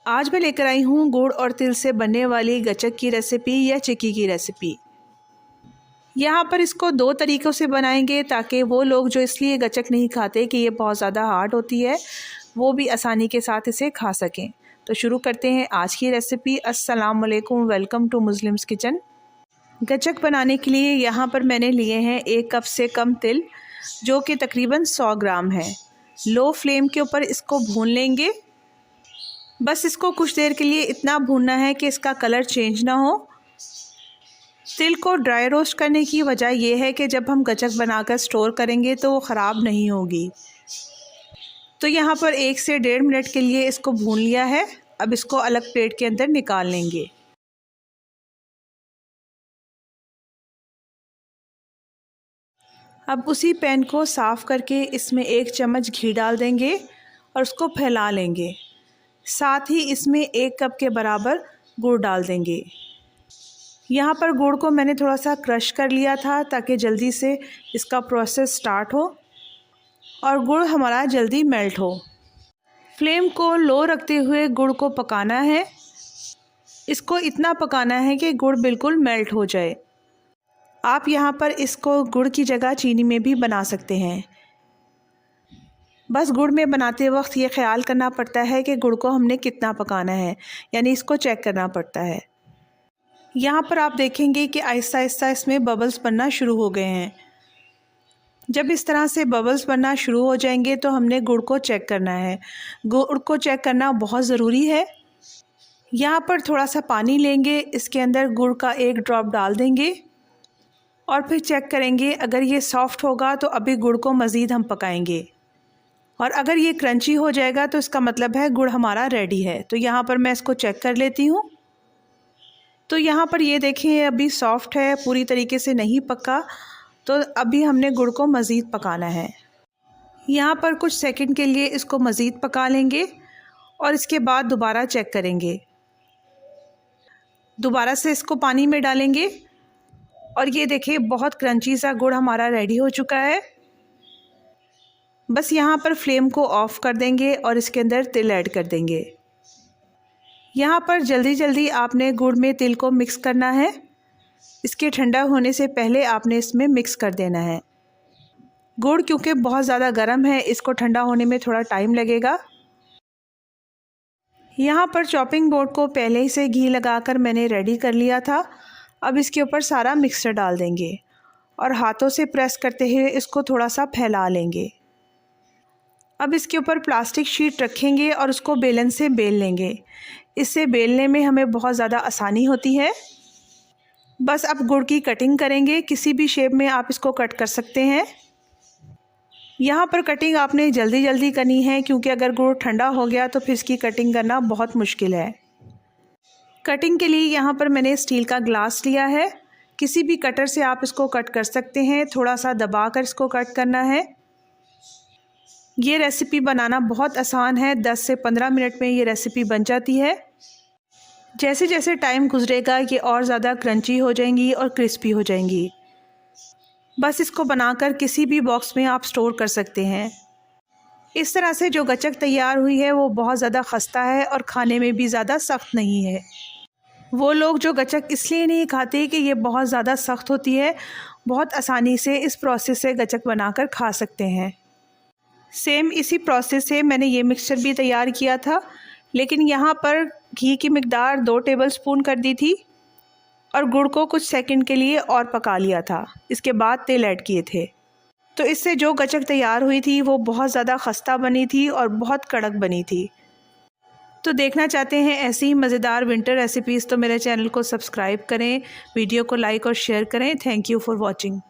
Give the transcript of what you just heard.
आज मैं लेकर आई हूँ गुड़ और तिल से बनने वाली गचक की रेसिपी या चिक्की की रेसिपी। यहाँ पर इसको दो तरीक़ों से बनाएंगे ताकि वो लोग जो इसलिए गचक नहीं खाते कि ये बहुत ज़्यादा हार्ड होती है, वो भी आसानी के साथ इसे खा सकें। तो शुरू करते हैं आज की रेसिपी। अस्सलाम वालेकुम, welcome to Muslims kitchen. Gachak बनाने के लिए यहाँ पर मैंने लिए हैं 1 कप से कम तिल, जो कि तकरीबन 100 ग्राम है। लो फ्लेम के ऊपर इसको भून लेंगे। बस इसको कुछ देर के लिए इतना भूनना है कि इसका कलर चेंज ना हो। तिल को ड्राई रोस्ट करने की वजह यह है कि जब हम गचक बनाकर स्टोर करेंगे तो वो ख़राब नहीं होगी। तो यहाँ पर 1 से 1.5 मिनट के लिए इसको भून लिया है। अब इसको अलग प्लेट के अंदर निकाल लेंगे। अब उसी पैन को साफ़ करके इसमें 1 चम्मच घी डाल देंगे और उसको फैला लेंगे। साथ ही इसमें 1 कप के बराबर गुड़ डाल देंगे। यहाँ पर गुड़ को मैंने थोड़ा सा क्रश कर लिया था ताकि जल्दी से इसका प्रोसेस स्टार्ट हो और गुड़ हमारा जल्दी मेल्ट हो। फ्लेम को लो रखते हुए गुड़ को पकाना है। इसको इतना पकाना है कि गुड़ बिल्कुल मेल्ट हो जाए। आप यहाँ पर इसको गुड़ की जगह चीनी में भी बना सकते हैं। बस गुड़ में बनाते वक्त ये ख्याल करना पड़ता है कि गुड़ को हमने कितना पकाना है, यानी इसको चेक करना पड़ता है। यहाँ पर आप देखेंगे कि आहिस्ता आहिस्ता इसमें बबल्स बनना शुरू हो गए हैं। जब इस तरह से बबल्स बनना शुरू हो जाएंगे तो हमने गुड़ को चेक करना है। गुड़ को चेक करना बहुत ज़रूरी है। यहाँ पर थोड़ा सा पानी लेंगे, इसके अंदर गुड़ का 1 ड्रॉप डाल देंगे और फिर चेक करेंगे। अगर ये सॉफ़्ट होगा तो अभी गुड़ को मज़ीद हम पकाएंगे, और अगर ये क्रंची हो जाएगा तो इसका मतलब है गुड़ हमारा रेडी है। तो यहाँ पर मैं इसको चेक कर लेती हूँ। तो यहाँ पर ये देखें अभी सॉफ़्ट है, पूरी तरीके से नहीं पका। तो अभी हमने गुड़ को मज़ीद पकाना है। यहाँ पर कुछ सेकंड के लिए इसको मज़ीद पका लेंगे और इसके बाद दोबारा चेक करेंगे। दोबारा से इसको पानी में डालेंगे और ये देखें बहुत क्रंची सा गुड़ हमारा रेडी हो चुका है। बस यहाँ पर फ्लेम को ऑफ़ कर देंगे और इसके अंदर तिल ऐड कर देंगे। यहाँ पर जल्दी जल्दी आपने गुड़ में तिल को मिक्स करना है। इसके ठंडा होने से पहले आपने इसमें मिक्स कर देना है। गुड़ क्योंकि बहुत ज़्यादा गर्म है, इसको ठंडा होने में थोड़ा टाइम लगेगा। यहाँ पर चॉपिंग बोर्ड को पहले ही से घी लगाकर मैंने रेडी कर लिया था। अब इसके ऊपर सारा मिक्सचर डाल देंगे और हाथों से प्रेस करते हुए इसको थोड़ा सा फैला लेंगे। अब इसके ऊपर प्लास्टिक शीट रखेंगे और उसको बेलन से बेल लेंगे। इससे बेलने में हमें बहुत ज़्यादा आसानी होती है। बस अब गुड़ की कटिंग करेंगे। किसी भी शेप में आप इसको कट कर सकते हैं। यहाँ पर कटिंग आपने जल्दी जल्दी करनी है क्योंकि अगर गुड़ ठंडा हो गया तो फिर इसकी कटिंग करना बहुत मुश्किल है। कटिंग के लिए यहाँ पर मैंने स्टील का ग्लास लिया है। किसी भी कटर से आप इसको कट कर सकते हैं। थोड़ा सा दबा कर इसको कट करना है। ये रेसिपी बनाना बहुत आसान है। 10 से 15 मिनट में ये रेसिपी बन जाती है। जैसे जैसे टाइम गुजरेगा ये और ज़्यादा क्रंची हो जाएंगी और क्रिस्पी हो जाएंगी। बस इसको बनाकर किसी भी बॉक्स में आप स्टोर कर सकते हैं। इस तरह से जो गचक तैयार हुई है वो बहुत ज़्यादा खस्ता है और खाने में भी ज़्यादा सख्त नहीं है। वो लोग जो गचक इसलिए नहीं खाते कि ये बहुत ज़्यादा सख्त होती है, बहुत आसानी से इस प्रोसेस से गचक बनाकर खा सकते हैं। सेम इसी प्रोसेस से मैंने ये मिक्सचर भी तैयार किया था, लेकिन यहाँ पर घी की मिकदार 2 टेबलस्पून कर दी थी और गुड़ को कुछ सेकंड के लिए और पका लिया था। इसके बाद तिल ऐड किए थे। तो इससे जो गचक तैयार हुई थी वो बहुत ज़्यादा खस्ता बनी थी और बहुत कड़क बनी थी। तो देखना चाहते हैं ऐसी ही मज़ेदार विंटर रेसिपीज़ तो मेरे चैनल को सब्सक्राइब करें, वीडियो को लाइक और शेयर करें। Thank you for watching.